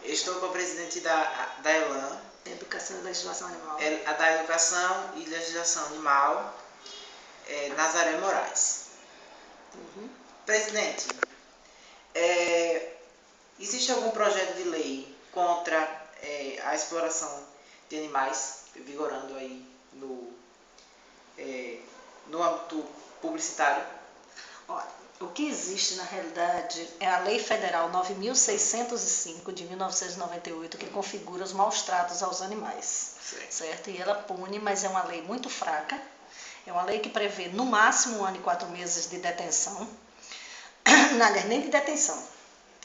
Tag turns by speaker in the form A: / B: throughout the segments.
A: Estou com a presidente da ELAN,
B: Educação e Legislação Animal.
A: Da Educação e Legislação Animal, Nazaré Moraes. Presidente, existe algum projeto de lei contra a exploração de animais vigorando aí no âmbito publicitário?
B: Olha, o que existe na realidade é a Lei Federal 9.605 de 1998, que configura os maus tratos aos animais, certo? E ela pune, mas é uma lei muito fraca. É uma lei que prevê no máximo 1 ano e 4 meses de detenção. Aliás, nem de detenção.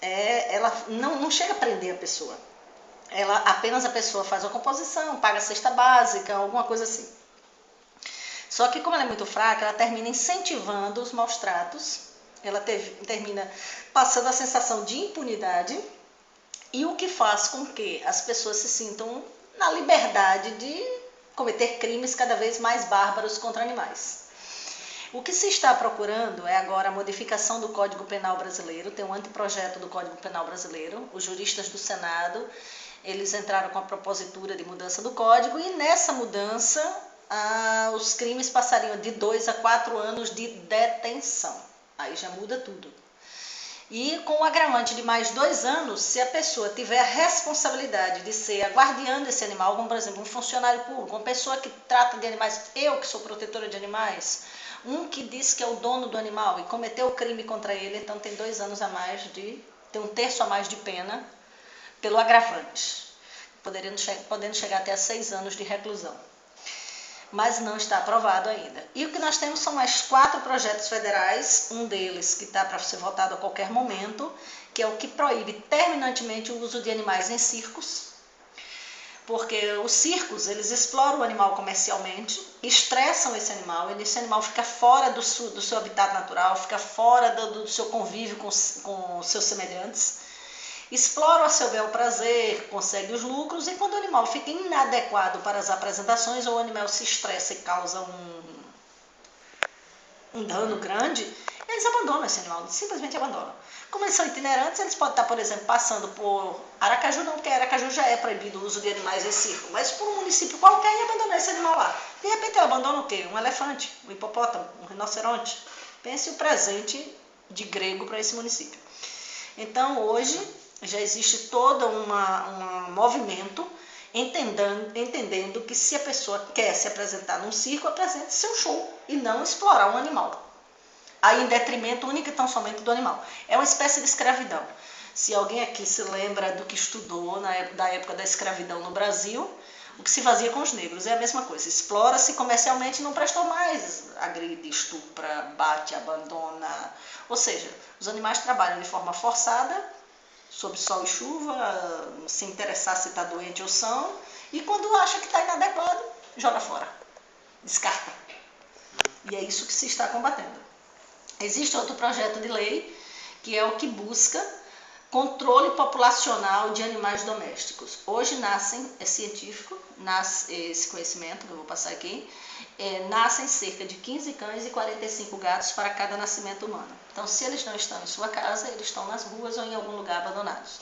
B: Ela não chega a prender a pessoa. Apenas a pessoa faz a composição, paga a cesta básica, alguma coisa assim. Só que como ela é muito fraca, ela termina incentivando os maus tratos, ela termina passando a sensação de impunidade, e o que faz com que as pessoas se sintam na liberdade de cometer crimes cada vez mais bárbaros contra animais. O que se está procurando é agora a modificação do Código Penal brasileiro, tem um anteprojeto do Código Penal brasileiro, os juristas do Senado, eles entraram com a propositura de mudança do Código, e nessa mudança os crimes passariam de 2 a 4 anos de detenção. Aí já muda tudo. E com o agravante de mais 2 anos, se a pessoa tiver a responsabilidade de ser a guardiã desse animal, como por exemplo um funcionário público, uma pessoa que trata de animais, eu que sou protetora de animais, um que diz que é o dono do animal e cometeu o crime contra ele, então tem 2 anos a mais tem 1/3 a mais de pena pelo agravante, podendo chegar até a 6 anos de reclusão. Mas não está aprovado ainda. E o que nós temos são mais 4 projetos federais, um deles que está para ser votado a qualquer momento, que é o que proíbe terminantemente o uso de animais em circos, porque os circos, eles exploram o animal comercialmente, estressam esse animal fica fora do seu habitat natural, fica fora do seu convívio com seus semelhantes, exploram a seu bel prazer, consegue os lucros, e quando o animal fica inadequado para as apresentações, ou o animal se estressa e causa um dano grande, eles abandonam esse animal, simplesmente abandonam. Como eles são itinerantes, eles podem estar, por exemplo, passando por Aracaju, não, porque Aracaju já é proibido o uso de animais em circo, mas por um município qualquer e abandonar esse animal lá. De repente ele abandona o quê? Um elefante, um hipopótamo, um rinoceronte. Pense o presente de grego para esse município. Então hoje já existe todo um movimento entendendo que se a pessoa quer se apresentar num circo, apresente seu show e não explorar um animal. Aí em detrimento único e tão somente do animal. É uma espécie de escravidão. Se alguém aqui se lembra do que estudou da época da escravidão no Brasil, o que se fazia com os negros é a mesma coisa. Explora-se comercialmente, não prestou mais, agride, estupra, bate, abandona. Ou seja, os animais trabalham de forma forçada, sob sol e chuva, se interessar se está doente ou são, e quando acha que está inadequado, joga fora, descarta. E é isso que se está combatendo. Existe outro projeto de lei, que é o que busca controle populacional de animais domésticos. Hoje é científico, nasce esse conhecimento que eu vou passar aqui, nascem cerca de 15 cães e 45 gatos para cada nascimento humano. Então, se eles não estão em sua casa, eles estão nas ruas ou em algum lugar abandonados.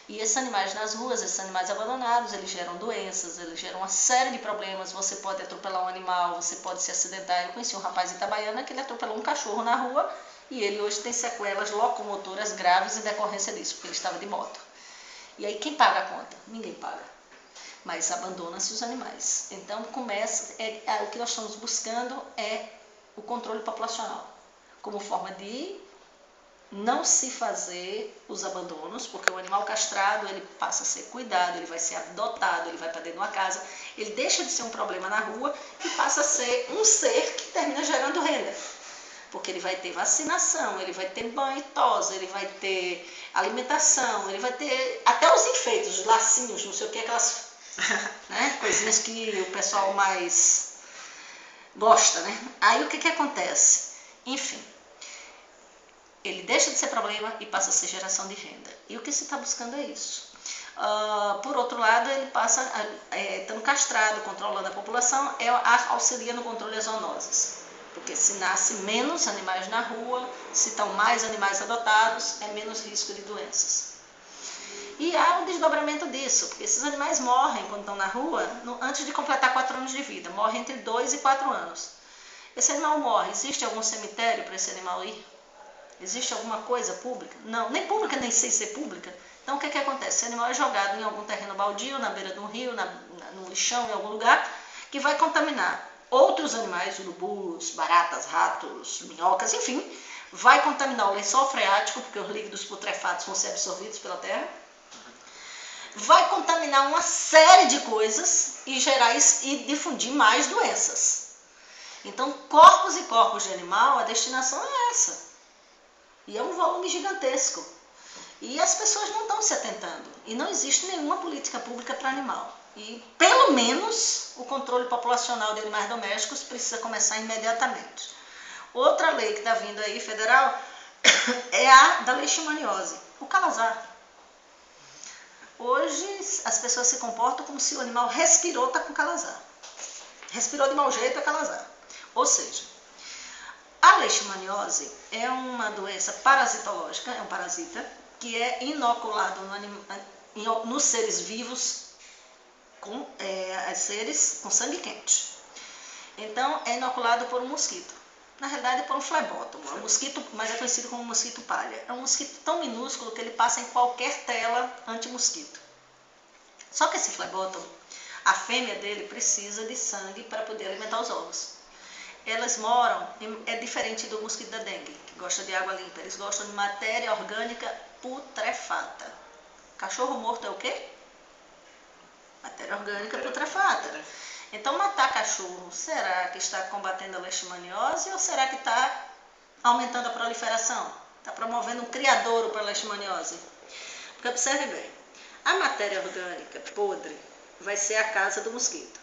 B: E esses animais nas ruas, esses animais abandonados, eles geram doenças, eles geram uma série de problemas. Você pode atropelar um animal, você pode se acidentar. Eu conheci um rapaz em Itabaiana que ele atropelou um cachorro na rua e ele hoje tem sequelas locomotoras graves em decorrência disso, porque ele estava de moto. E aí quem paga a conta? Ninguém paga. Mas abandona-se os animais. Então o que nós estamos buscando é o controle populacional, como forma de não se fazer os abandonos, porque o animal castrado ele passa a ser cuidado, ele vai ser adotado, ele vai para dentro de uma casa, ele deixa de ser um problema na rua e passa a ser um ser que termina gerando renda, porque ele vai ter vacinação, ele vai ter banho e tosa, ele vai ter alimentação, ele vai ter até os enfeites, os lacinhos, não sei o que, aquelas coisinhas que o pessoal mais gosta, né? Aí o que acontece? Enfim, ele deixa de ser problema e passa a ser geração de renda. E o que se está buscando é isso. Por outro lado, ele passa, estando castrado, controlando a população, auxilia no controle das zoonoses. Porque se nasce menos animais na rua, se estão mais animais adotados, é menos risco de doenças. E há um desdobramento disso, porque esses animais morrem quando estão na rua antes de completar 4 anos de vida, morrem entre 2 e 4 anos. Esse animal morre, existe algum cemitério para esse animal ir? Existe alguma coisa pública? Não, nem pública, nem sem ser pública. Então o que acontece? Esse animal é jogado em algum terreno baldio, na beira de um rio, no lixão, em algum lugar, que vai contaminar outros animais, urubus, baratas, ratos, minhocas, enfim, vai contaminar o lençol freático, porque os líquidos putrefatos vão ser absorvidos pela terra, vai contaminar uma série de coisas e e difundir mais doenças. Então, corpos e corpos de animal, a destinação é essa. E é um volume gigantesco. E as pessoas não estão se atentando. E não existe nenhuma política pública para animal. E, pelo menos, o controle populacional de animais domésticos precisa começar imediatamente. Outra lei que está vindo aí, federal, é a da leishmaniose, o calazar. Hoje, as pessoas se comportam como se o animal respirou, está com calazar. Respirou de mau jeito, é calazar. Ou seja, a leishmaniose é uma doença parasitológica, é um parasita, que é inoculado nos seres vivos, seres com sangue quente. Então, é inoculado por um mosquito. Na realidade, por um flebótomo. É um mosquito, mas é conhecido como mosquito palha. É um mosquito tão minúsculo que ele passa em qualquer tela anti-mosquito. Só que esse flebótomo, a fêmea dele precisa de sangue para poder alimentar os ovos. Elas moram, é diferente do mosquito da dengue, que gosta de água limpa. Eles gostam de matéria orgânica putrefata. Cachorro morto é o quê? Matéria orgânica putrefata. Então, matar cachorro, será que está combatendo a leishmaniose ou será que está aumentando a proliferação? Está promovendo um criadouro para a leishmaniose? Porque observe bem, a matéria orgânica podre vai ser a casa do mosquito.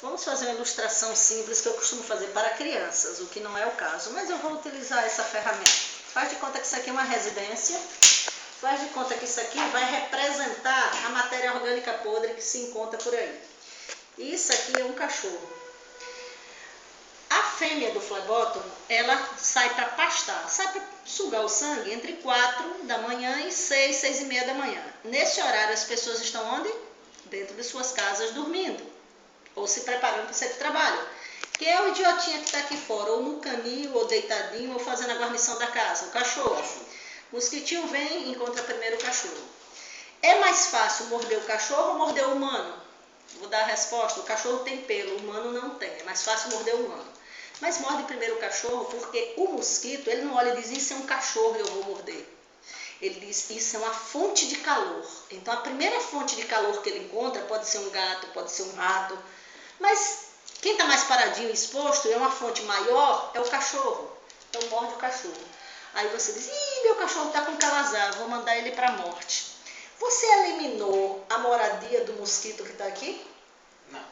B: Vamos fazer uma ilustração simples que eu costumo fazer para crianças, o que não é o caso, mas eu vou utilizar essa ferramenta. Faz de conta que isso aqui é uma residência, faz de conta que isso aqui vai representar a matéria orgânica podre que se encontra por aí. Isso aqui é um cachorro. A fêmea do flebótomo, ela sai para pastar, sai para sugar o sangue entre 4 da manhã e 6, 6 e meia da manhã. Nesse horário as pessoas estão onde? Dentro de suas casas dormindo, ou se preparando para sair para o trabalho. Quem é o idiotinha que está aqui fora, ou no canil, ou deitadinho, ou fazendo a guarnição da casa? O cachorro. O mosquitinho vem e encontra primeiro o cachorro. É mais fácil morder o cachorro ou morder o humano? Vou dar a resposta, o cachorro tem pelo, o humano não tem, é mais fácil morder o humano. Mas morde primeiro o cachorro porque o mosquito, ele não olha e diz, isso é um cachorro e eu vou morder. Ele diz, isso é uma fonte de calor. Então a primeira fonte de calor que ele encontra pode ser um gato, pode ser um rato, mas quem está mais paradinho e exposto, é uma fonte maior, é o cachorro. Então morde o cachorro. Aí você diz, ih, meu cachorro está com calazar, vou mandar ele para a morte. Você eliminou a moradia do mosquito que está aqui?
A: Não.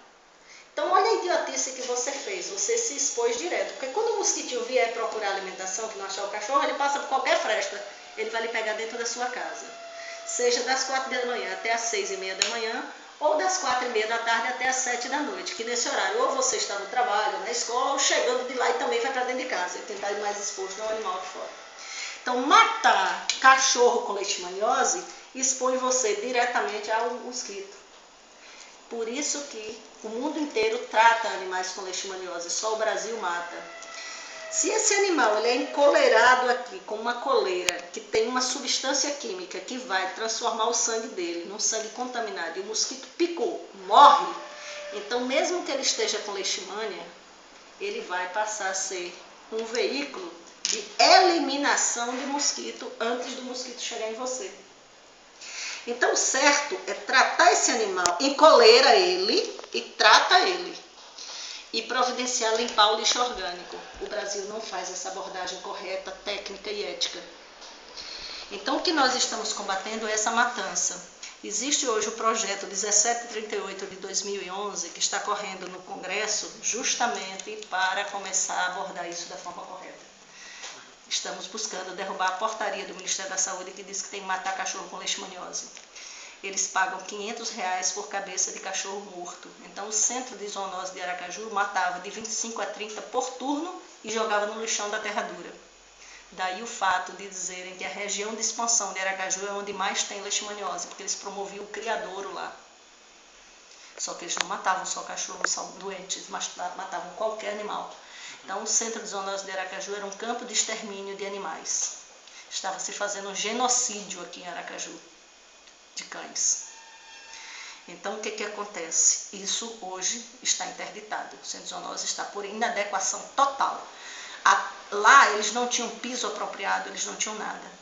B: Então, olha a idiotice que você fez. Você se expôs direto. Porque quando o mosquitinho vier procurar alimentação, que não achar o cachorro, ele passa por qualquer fresta. Ele vai lhe pegar dentro da sua casa. Seja das 4 da manhã até as 6 e meia da manhã, ou das 4 e meia da tarde até as 7 da noite. Que nesse horário, ou você está no trabalho, na escola, ou chegando de lá e também vai para dentro de casa. E tentar ir mais exposto ao animal de fora. Então, matar cachorro com leishmaniose expõe você diretamente ao mosquito. Por isso que o mundo inteiro trata animais com leishmaniose, só o Brasil mata. Se esse animal ele é encoleirado aqui com uma coleira que tem uma substância química que vai transformar o sangue dele num sangue contaminado e o mosquito picou, morre, então mesmo que ele esteja com leishmania, ele vai passar a ser um veículo de eliminação de mosquito antes do mosquito chegar em você. Então, o certo é tratar esse animal, encoleira ele e trata ele. E providenciar limpar o lixo orgânico. O Brasil não faz essa abordagem correta, técnica e ética. Então, o que nós estamos combatendo é essa matança. Existe hoje o projeto 1738 de 2011, que está correndo no Congresso justamente para começar a abordar isso da forma correta. Estamos buscando derrubar a portaria do Ministério da Saúde que diz que tem que matar cachorro com leishmaniose. Eles pagam R$500 por cabeça de cachorro morto. Então, o Centro de Zoonose de Aracaju matava de 25 a 30 por turno e jogava no lixão da Terra Dura. Daí o fato de dizerem que a região de expansão de Aracaju é onde mais tem leishmaniose, porque eles promoviam o criadouro lá. Só que eles não matavam só cachorros doentes, mas matavam qualquer animal. Então o centro de zoonose de Aracaju era um campo de extermínio de animais. Estava se fazendo um genocídio aqui em Aracaju, de cães. Então o que acontece? Isso hoje está interditado. O centro de zoonose está por inadequação total. Lá eles não tinham piso apropriado, eles não tinham nada.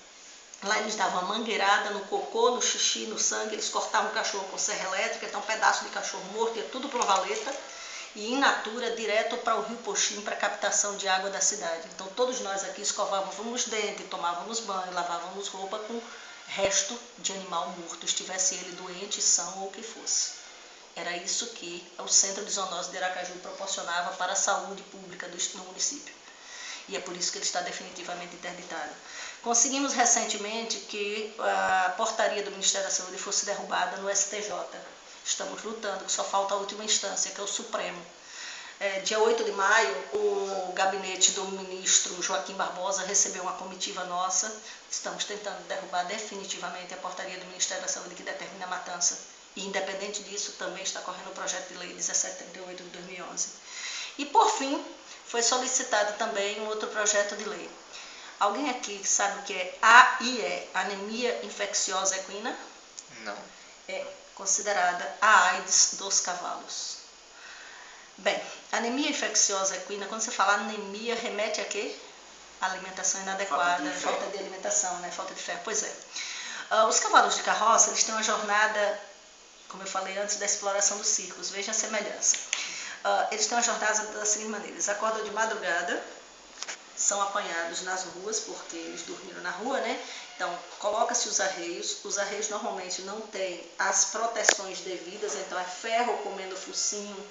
B: Lá eles davam a mangueirada no cocô, no xixi, no sangue, eles cortavam o cachorro com serra elétrica, então um pedaço de cachorro morto ia tudo para uma valeta e in natura direto para o Rio Poxim para captação de água da cidade. Então todos nós aqui escovávamos dentes, tomávamos banho, lavávamos roupa com resto de animal morto, estivesse ele doente, são ou o que fosse. Era isso que o Centro de Zoonose de Aracaju proporcionava para a saúde pública do município. E é por isso que ele está definitivamente interditado. Conseguimos recentemente que a portaria do Ministério da Saúde fosse derrubada no STJ. Estamos lutando, que só falta a última instância, que é o Supremo. Dia 8 de maio, o gabinete do ministro Joaquim Barbosa recebeu uma comitiva nossa. Estamos tentando derrubar definitivamente a portaria do Ministério da Saúde que determina a matança. E, independente disso, também está correndo o projeto de lei 1738 de 2011. E, por fim, foi solicitado também um outro projeto de lei. Alguém aqui sabe o que é AIE, anemia infecciosa equina?
C: Não.
B: É considerada a AIDS dos cavalos. Bem, anemia infecciosa equina, quando você fala anemia, remete a quê? Alimentação inadequada, falta de alimentação, né? Falta de ferro. Pois é. Os cavalos de carroça, eles têm uma jornada, como eu falei antes, da exploração dos circos. Veja a semelhança. Eles têm uma jornada da seguinte maneira: eles acordam de madrugada, são apanhados nas ruas, porque eles dormiram na rua, né? Então, coloca-se os arreios normalmente não têm as proteções devidas, então é ferro comendo focinho,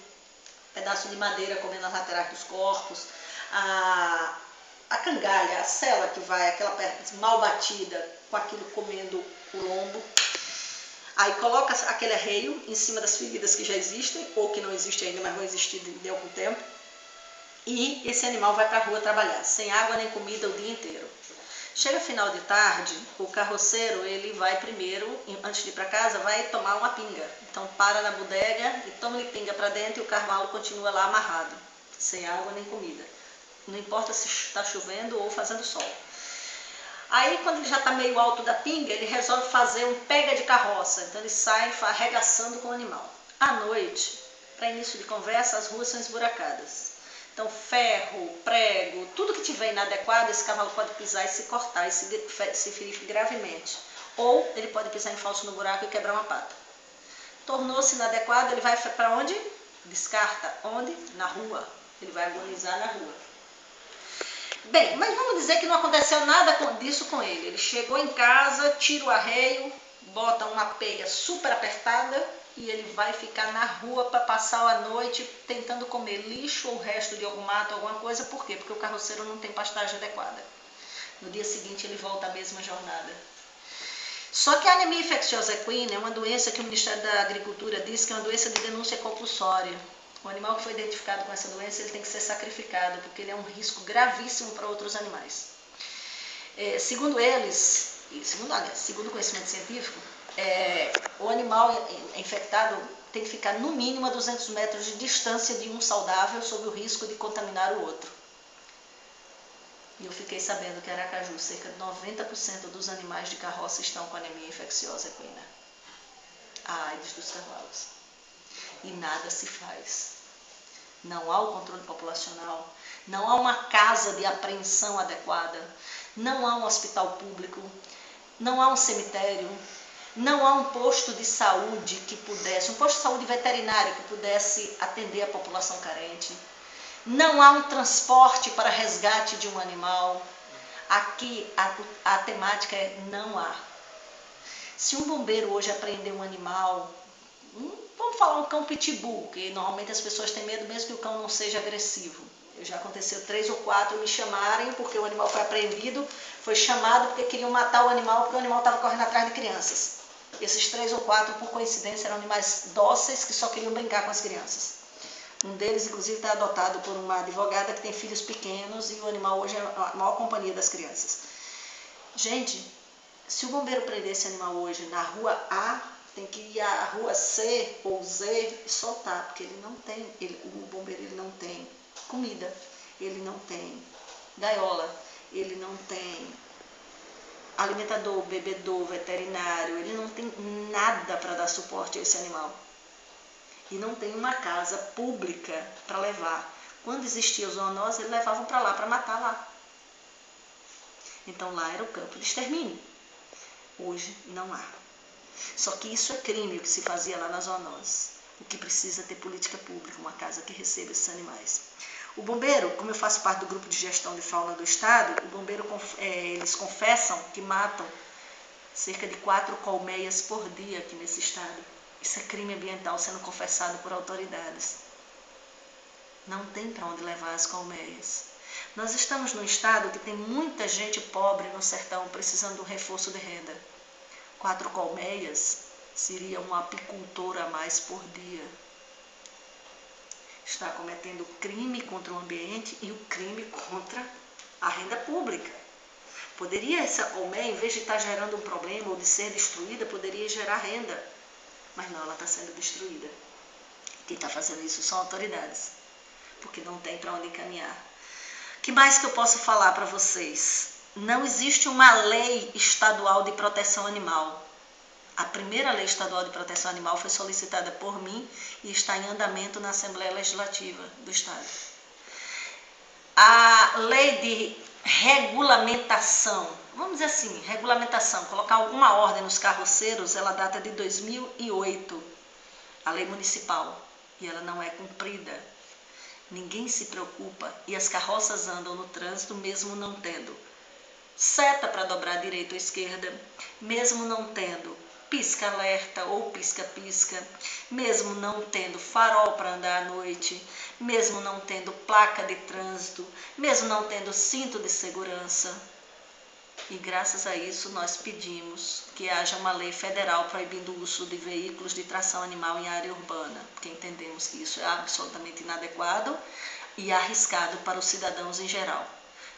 B: pedaço de madeira comendo as laterais dos corpos, a cangalha, a sela que vai, aquela mal batida, com aquilo comendo o lombo. Aí coloca aquele arreio em cima das feridas que já existem, ou que não existem ainda, mas vão existir de algum tempo. E esse animal vai para a rua trabalhar, sem água nem comida o dia inteiro. Chega final de tarde, o carroceiro, ele vai primeiro, antes de ir para casa, vai tomar uma pinga. Então para na bodega e toma-lhe pinga para dentro e o cavalo continua lá amarrado, sem água nem comida. Não importa se está chovendo ou fazendo sol. Aí, quando ele já está meio alto da pinga, ele resolve fazer um pega de carroça. Então, ele sai arregaçando com o animal. À noite, para início de conversa, as ruas são esburacadas. Então, ferro, prego, tudo que tiver inadequado, esse cavalo pode pisar e se cortar e se ferir gravemente. Ou ele pode pisar em falso no buraco e quebrar uma pata. Tornou-se inadequado, ele vai para onde? Descarta. Onde? Na rua. Ele vai agonizar na rua. Bem, mas vamos dizer que não aconteceu nada disso com ele. Ele chegou em casa, tira o arreio, bota uma peia super apertada e ele vai ficar na rua para passar a noite tentando comer lixo ou o resto de algum mato, alguma coisa. Por quê? Porque o carroceiro não tem pastagem adequada. No dia seguinte ele volta à mesma jornada. Só que a anemia infecciosa equina é uma doença que o Ministério da Agricultura diz que é uma doença de denúncia compulsória. O animal que foi identificado com essa doença ele tem que ser sacrificado, porque ele é um risco gravíssimo para outros animais. Segundo eles, segundo o conhecimento científico, o animal infectado tem que ficar no mínimo a 200 metros de distância de um saudável, sob o risco de contaminar o outro. E eu fiquei sabendo que em Aracaju, cerca de 90% dos animais de carroça estão com anemia infecciosa equina, a AIDS dos cavalos. E nada se faz. Não há o controle populacional, não há uma casa de apreensão adequada, não há um hospital público, não há um cemitério, não há um posto de saúde que pudesse, um posto de saúde veterinário que pudesse atender a população carente. Não há um transporte para resgate de um animal. Aqui a temática é não há. Se um bombeiro hoje apreender um animal, vamos falar um cão pitbull, que normalmente as pessoas têm medo mesmo que o cão não seja agressivo. Já aconteceu 3 ou 4 me chamarem porque o animal foi apreendido, foi chamado porque queriam matar o animal porque o animal estava correndo atrás de crianças. Esses 3 ou 4, por coincidência, eram animais dóceis que só queriam brincar com as crianças. Um deles, inclusive, está adotado por uma advogada que tem filhos pequenos e o animal hoje é a maior companhia das crianças. Gente, se o bombeiro prender esse animal hoje na rua A, tem que ir à rua C ou Z e soltar, porque ele não tem, o bombeiro ele não tem comida, ele não tem gaiola, ele não tem alimentador, bebedor, veterinário, ele não tem nada para dar suporte a esse animal. E não tem uma casa pública para levar. Quando existia zoonose, eles levavam para lá, para matar lá. Então lá era o campo de extermínio. Hoje não há. Só que isso é crime, o que se fazia lá na zoonose. O que precisa é ter política pública, uma casa que receba esses animais. O bombeiro, como eu faço parte do grupo de gestão de fauna do estado, o bombeiro, eles confessam que matam cerca de 4 colmeias por dia aqui nesse estado. Isso é crime ambiental sendo confessado por autoridades. Não tem para onde levar as colmeias. Nós estamos num estado que tem muita gente pobre no sertão precisando de um reforço de renda. 4 colmeias seria uma apicultora a mais por dia. Está cometendo crime contra o ambiente e o crime contra a renda pública. Poderia essa colmeia, em vez de estar gerando um problema ou de ser destruída, poderia gerar renda. Mas não, ela está sendo destruída. Quem está fazendo isso são autoridades, porque não tem para onde encaminhar. O que mais que eu posso falar para vocês? Não existe uma lei estadual de proteção animal. A primeira lei estadual de proteção animal foi solicitada por mim e está em andamento na Assembleia Legislativa do Estado. A lei de regulamentação, vamos dizer assim, regulamentação, colocar alguma ordem nos carroceiros, ela data de 2008, a lei municipal, e ela não é cumprida. Ninguém se preocupa e as carroças andam no trânsito mesmo não tendo seta para dobrar direita ou esquerda, mesmo não tendo pisca-alerta ou pisca-pisca, mesmo não tendo farol para andar à noite, mesmo não tendo placa de trânsito, mesmo não tendo cinto de segurança. E graças a isso nós pedimos que haja uma lei federal proibindo o uso de veículos de tração animal em área urbana, porque entendemos que isso é absolutamente inadequado e arriscado para os cidadãos em geral.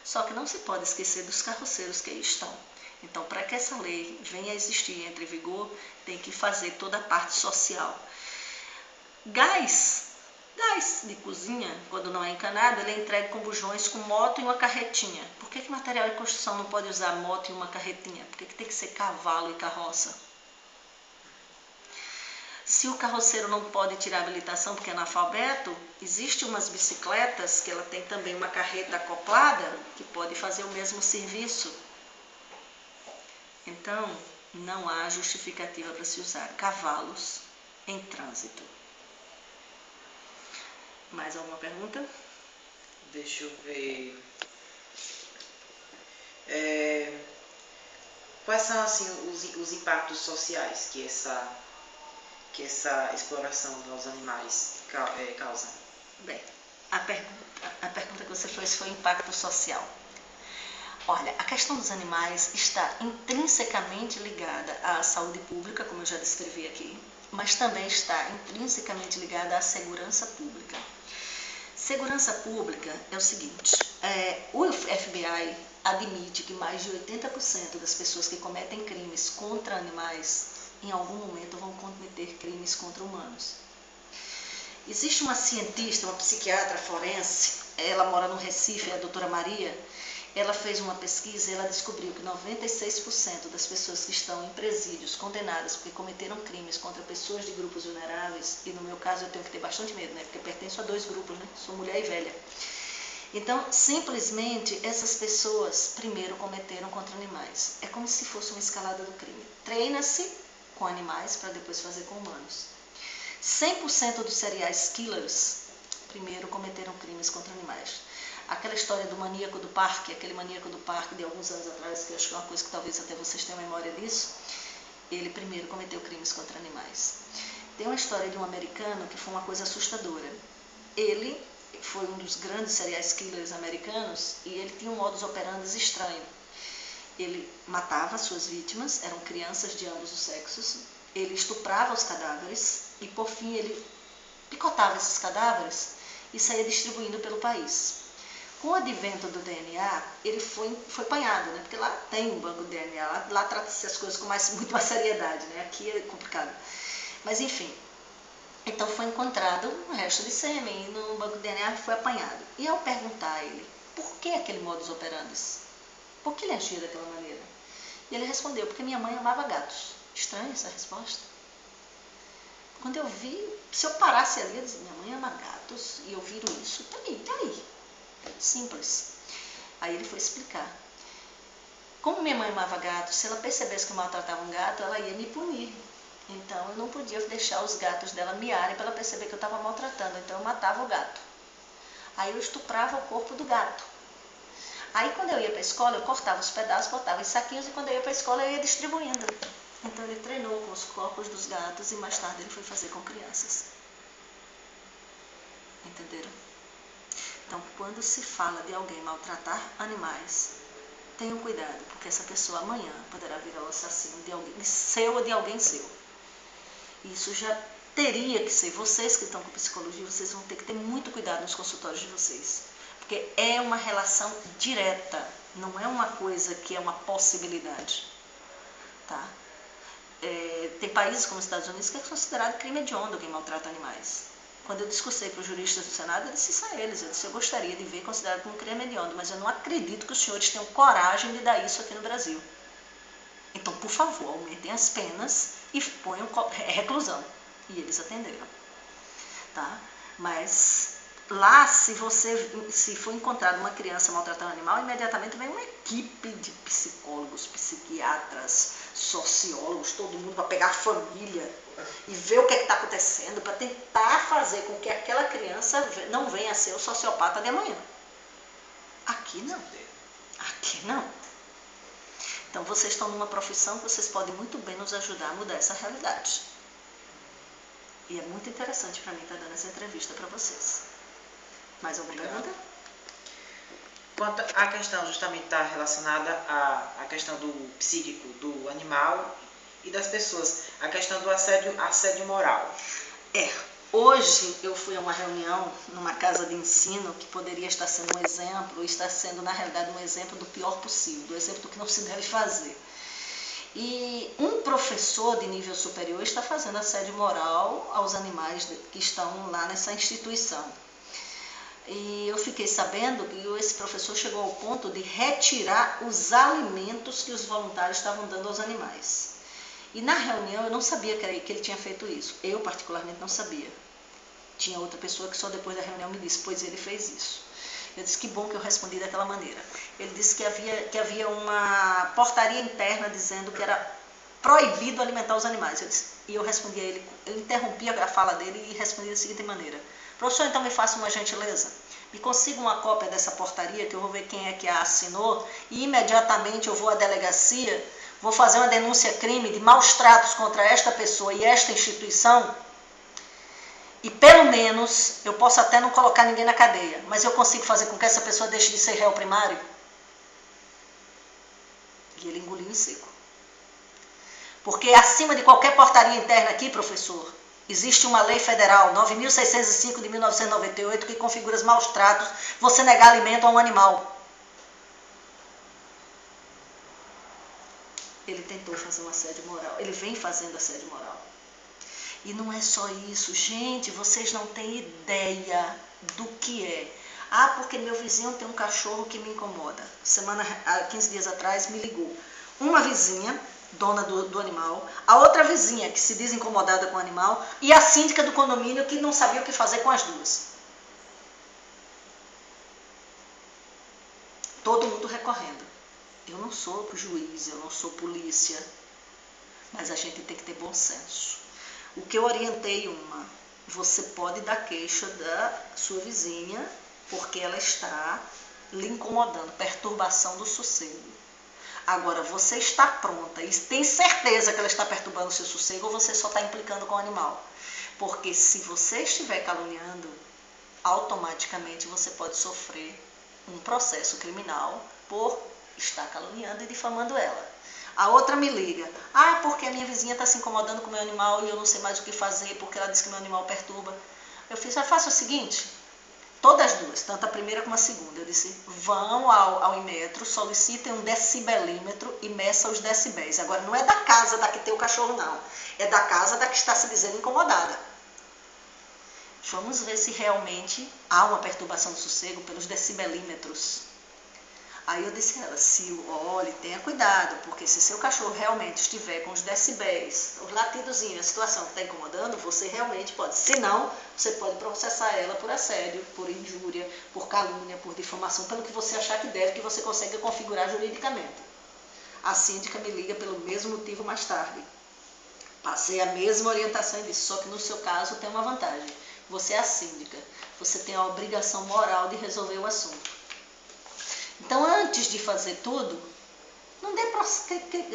B: Só que não se pode esquecer dos carroceiros que aí estão. Então, para que essa lei venha a existir e entre em vigor, tem que fazer toda a parte social. Gás de cozinha, quando não é encanado, ele é entregue com bujões, com moto e uma carretinha. Por que material de construção não pode usar moto e uma carretinha? Por que tem que ser cavalo e carroça? Se o carroceiro não pode tirar a habilitação porque é analfabeto, existe umas bicicletas que ela tem também uma carreta acoplada que pode fazer o mesmo serviço. Então, não há justificativa para se usar cavalos em trânsito. Mais alguma pergunta?
A: Deixa eu ver. Quais são assim, os impactos sociais que essa exploração dos animais causa?
B: Bem, a pergunta que você fez foi impacto social. Olha, a questão dos animais está intrinsecamente ligada à saúde pública, como eu já descrevi aqui, mas também está intrinsecamente ligada à segurança pública. Segurança pública é o seguinte, o FBI admite que mais de 80% das pessoas que cometem crimes contra animais, em algum momento vão cometer crimes contra humanos. Existe uma cientista, uma psiquiatra forense, ela mora no Recife, a doutora Maria. Ela fez uma pesquisa e ela descobriu que 96% das pessoas que estão em presídios condenadas porque cometeram crimes contra pessoas de grupos vulneráveis, e no meu caso eu tenho que ter bastante medo, né? Porque eu pertenço a 2 grupos, né? Sou mulher e velha. Então, simplesmente, essas pessoas primeiro cometeram contra animais. É como se fosse uma escalada do crime. Treina-se com animais para depois fazer com humanos. 100% dos serial killers primeiro cometeram crimes contra animais. Aquela história do maníaco do parque, aquele maníaco do parque de alguns anos atrás, que eu acho que é uma coisa que talvez até vocês tenham memória disso, ele primeiro cometeu crimes contra animais. Tem uma história de um americano que foi uma coisa assustadora. Ele foi um dos grandes serial killers americanos e ele tinha um modus operandi estranho. Ele matava suas vítimas, eram crianças de ambos os sexos, ele estuprava os cadáveres e, por fim, ele picotava esses cadáveres e saía distribuindo pelo país. Com o advento do DNA, ele foi apanhado, né? Porque lá tem um banco de DNA, lá trata-se as coisas com muito mais seriedade, né? Aqui é complicado. Mas enfim, então foi encontrado um resto de sêmen e no banco de DNA foi apanhado. E ao perguntar a ele, por que aquele modus operandi? Por que ele agia daquela maneira? E ele respondeu, porque minha mãe amava gatos. Estranha essa resposta. Quando eu vi, se eu parasse ali, eu dizia, minha mãe ama gatos, e eu viro isso, tá aí. Simples. Aí ele foi explicar. Como minha mãe amava gatos, se ela percebesse que eu maltratava um gato, ela ia me punir. Então eu não podia deixar os gatos dela miarem para ela perceber que eu estava maltratando. Então eu matava o gato. Aí eu estuprava o corpo do gato. Aí quando eu ia para a escola, eu cortava os pedaços, botava em saquinhos e quando eu ia para a escola eu ia distribuindo. Então ele treinou com os corpos dos gatos e mais tarde ele foi fazer com crianças. Entenderam? Então quando se fala de alguém maltratar animais, tenham cuidado, porque essa pessoa amanhã poderá virar o assassino de alguém seu ou de alguém seu. Isso já teria que ser, vocês que estão com psicologia, vocês vão ter que ter muito cuidado nos consultórios de vocês. Porque é uma relação direta, não é uma coisa que é uma possibilidade. Tá? Tem países como os Estados Unidos que é considerado crime hediondo quem maltrata animais. Quando eu discursei para os juristas do Senado, eu disse isso a eles. Eu disse, eu gostaria de ver considerado como crime hediondo, mas eu não acredito que os senhores tenham coragem de dar isso aqui no Brasil. Então, por favor, aumentem as penas e ponham reclusão. E eles atenderam. Tá? Mas lá, se for encontrado uma criança maltratando um animal, imediatamente vem uma equipe de psicólogos, psiquiatras, sociólogos, todo mundo para pegar a família e ver o que está acontecendo, para tentar fazer com que aquela criança não venha a ser o sociopata de amanhã. Aqui não. Aqui não. Então vocês estão numa profissão que vocês podem muito bem nos ajudar a mudar essa realidade. E é muito interessante para mim estar dando essa entrevista para vocês. Mais alguma pergunta?
A: Quanto à questão justamente está relacionada à questão do psíquico do animal e das pessoas, a questão do assédio moral.
B: Hoje eu fui a uma reunião numa casa de ensino que poderia estar sendo um exemplo, está sendo na realidade um exemplo do pior possível, do exemplo do que não se deve fazer. E um professor de nível superior está fazendo assédio moral aos animais que estão lá nessa instituição. E eu fiquei sabendo que esse professor chegou ao ponto de retirar os alimentos que os voluntários estavam dando aos animais. E na reunião eu não sabia que ele tinha feito isso. Eu particularmente não sabia. Tinha outra pessoa que só depois da reunião me disse, pois ele fez isso. Eu disse, que bom que eu respondi daquela maneira. Ele disse que havia uma portaria interna dizendo que era proibido alimentar os animais. E eu respondi a ele, eu interrompi a fala dele e respondi da seguinte maneira. Professor, então me faça uma gentileza. Me consiga uma cópia dessa portaria, que eu vou ver quem é que a assinou, e imediatamente eu vou à delegacia, vou fazer uma denúncia-crime de maus tratos contra esta pessoa e esta instituição, e pelo menos, eu posso até não colocar ninguém na cadeia, mas eu consigo fazer com que essa pessoa deixe de ser réu primário? E ele engoliu em seco. Porque acima de qualquer portaria interna aqui, professor, existe uma lei federal, 9.605 de 1998, que configura os maus tratos, você negar alimento a um animal. Ele tentou fazer um assédio moral, ele vem fazendo assédio moral. E não é só isso, gente, vocês não têm ideia do que é. Porque meu vizinho tem um cachorro que me incomoda. 15 dias atrás me ligou uma vizinha, dona do animal, a outra vizinha que se diz incomodada com o animal e a síndica do condomínio que não sabia o que fazer com as duas. Todo mundo recorrendo. Eu não sou juiz, eu não sou polícia, mas a gente tem que ter bom senso. O que eu orientei você pode dar queixa da sua vizinha porque ela está lhe incomodando, perturbação do sossego. Agora, você está pronta e tem certeza que ela está perturbando o seu sossego ou você só está implicando com o animal? Porque se você estiver caluniando, automaticamente você pode sofrer um processo criminal por estar caluniando e difamando ela. A outra me liga, porque a minha vizinha está se incomodando com o meu animal e eu não sei mais o que fazer porque ela disse que meu animal perturba. Eu faça o seguinte, todas as duas, tanto a primeira como a segunda, eu disse, vão ao Inmetro, solicitem um decibelímetro e meçam os decibéis. Agora, não é da casa da que tem o cachorro, não. É da casa da que está se dizendo incomodada. Vamos ver se realmente há uma perturbação do sossego pelos decibelímetros. Aí eu disse a ela, olhe, tenha cuidado, porque se seu cachorro realmente estiver com os decibéis, os latidozinhos, a situação que está incomodando, você realmente pode. Se não, você pode processar ela por assédio, por injúria, por calúnia, por difamação, pelo que você achar que deve, que você consegue configurar juridicamente. A síndica me liga pelo mesmo motivo mais tarde. Passei a mesma orientação e disse, só que no seu caso tem uma vantagem. Você é a síndica, você tem a obrigação moral de resolver o assunto. Então, antes de fazer tudo, não dê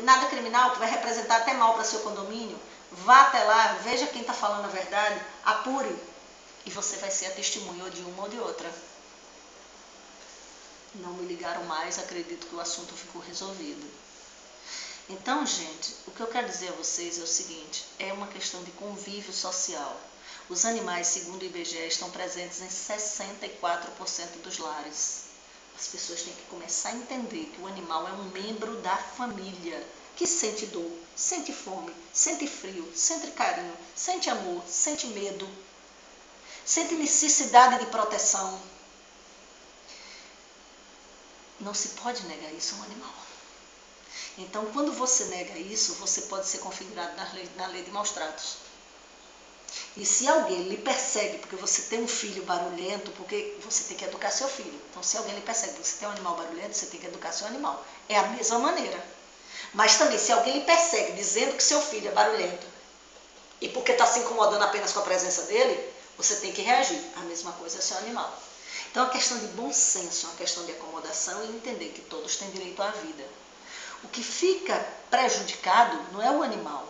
B: nada criminal que vai representar até mal para seu condomínio. Vá até lá, veja quem está falando a verdade, apure. E você vai ser a testemunha de uma ou de outra. Não me ligaram mais, acredito que o assunto ficou resolvido. Então, gente, o que eu quero dizer a vocês é o seguinte, é uma questão de convívio social. Os animais, segundo o IBGE, estão presentes em 64% dos lares. As pessoas têm que começar a entender que o animal é um membro da família, que sente dor, sente fome, sente frio, sente carinho, sente amor, sente medo, sente necessidade de proteção. Não se pode negar isso a um animal. Então, quando você nega isso, você pode ser configurado na lei de maus tratos. E se alguém lhe persegue porque você tem um filho barulhento, porque você tem que educar seu filho. Então, se alguém lhe persegue porque você tem um animal barulhento, você tem que educar seu animal. É a mesma maneira. Mas também, se alguém lhe persegue dizendo que seu filho é barulhento, e porque está se incomodando apenas com a presença dele, você tem que reagir. A mesma coisa é o seu animal. Então, é uma questão de bom senso, é uma questão de acomodação e entender que todos têm direito à vida. O que fica prejudicado não é o animal,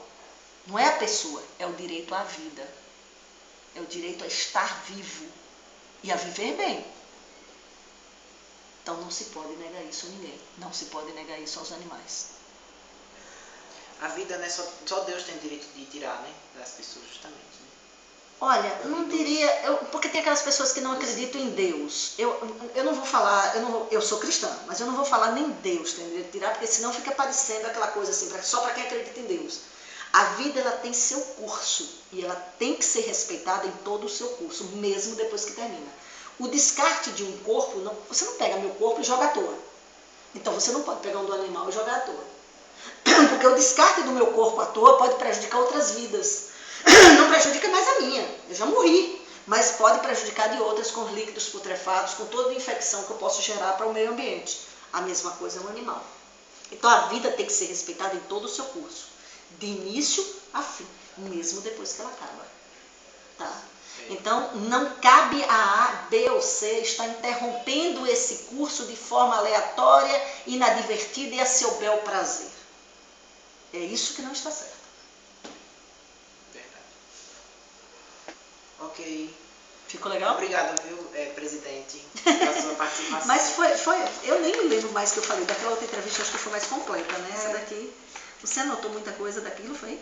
B: não é a pessoa, é o direito à vida. É o direito a estar vivo e a viver bem. Então não se pode negar isso a ninguém. Não se pode negar isso aos animais.
A: A vida, né, só Deus tem direito de tirar, né, das pessoas, justamente. Né?
B: Olha, não diria, porque tem aquelas pessoas que não acreditam em Deus. Eu não vou falar, eu sou cristã, mas eu não vou falar nem Deus tem direito de tirar, porque senão fica parecendo aquela coisa assim, só para quem acredita em Deus. A vida, ela tem seu curso e ela tem que ser respeitada em todo o seu curso, mesmo depois que termina. O descarte de um corpo, você não pega meu corpo e joga à toa. Então você não pode pegar um do animal e jogar à toa. Porque o descarte do meu corpo à toa pode prejudicar outras vidas. Não prejudica mais a minha, eu já morri. Mas pode prejudicar de outras com líquidos putrefados, com toda a infecção que eu posso gerar para o meio ambiente. A mesma coisa é um animal. Então a vida tem que ser respeitada em todo o seu curso. De início a fim, mesmo depois que ela acaba. Tá? Então, não cabe a A, B ou C estar interrompendo esse curso de forma aleatória, inadvertida e a seu bel prazer. É isso que não está certo.
A: Verdade. Ok.
B: Ficou legal?
A: Obrigado, viu, presidente, pela sua participação.
B: Mas eu nem me lembro mais que eu falei. Daquela outra entrevista, acho que foi mais completa, né? Essa daqui, você anotou muita coisa daquilo, foi?